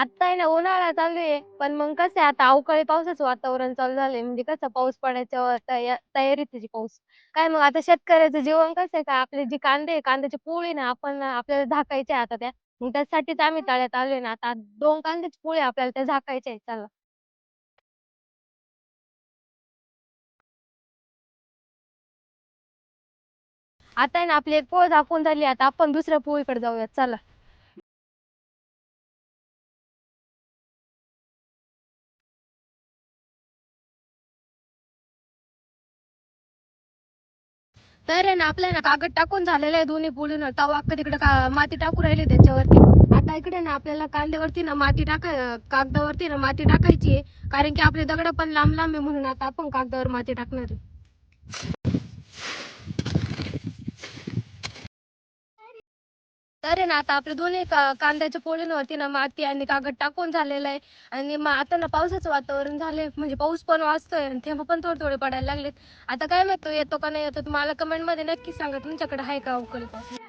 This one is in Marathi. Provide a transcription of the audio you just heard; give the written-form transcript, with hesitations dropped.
आता आहे ना उन्हाळा चालू आहे, पण मग कसं आहे आता अवकाळी पावसाचं वातावरण चालू झालंय. म्हणजे कसं पाऊस पडायच्या तयारीत आहे पाऊस. काय मग आता शेतकऱ्याचं जीवन कसं आहे का आपले जे कांदे आहे, कांद्याची पोळी ना आपण आपल्याला झाकायच्या आहे आता त्या. मग त्यासाठीच आम्ही तळ्यात आलोय ना आता 2 कांद्याची पोळी आपल्याला त्या झाकायच्या आहेत. चला. आता आहे ना आपली एक पोळ झाकून झाली आता आपण दुसऱ्या पोळीकडे जाऊयात चला. तर आहे ना आपल्याला कागद टाकून झालेलं आहे दोन्ही पोळीनं. तवा अख्खं तिकडे माती टाकून राहिली त्याच्यावरती. आता इकडे ना आपल्याला कांद्यावरती ना कागदावरती ना माती टाकायची आहे. कारण की आपले दगड पण लांब लांब आहे म्हणून आता आपण कागदावर माती टाकणार आहे. तर आहे ना आता आपल्या दोन्ही कांद्याच्या पोळींवरती ना माती आणि कागद टाकून झालेलं आहे. आणि आता ना पावसाचं वातावरण झालंय म्हणजे पाऊस पण वाजतोय आणि थेंब पण थोडे थोडे पडायला लागलेत. आता काय माहिती येतो का नाही येतो तुम्हाला कमेंट मध्ये नक्की सांगा तुमच्याकडे आहे का अवकाळी पाऊस.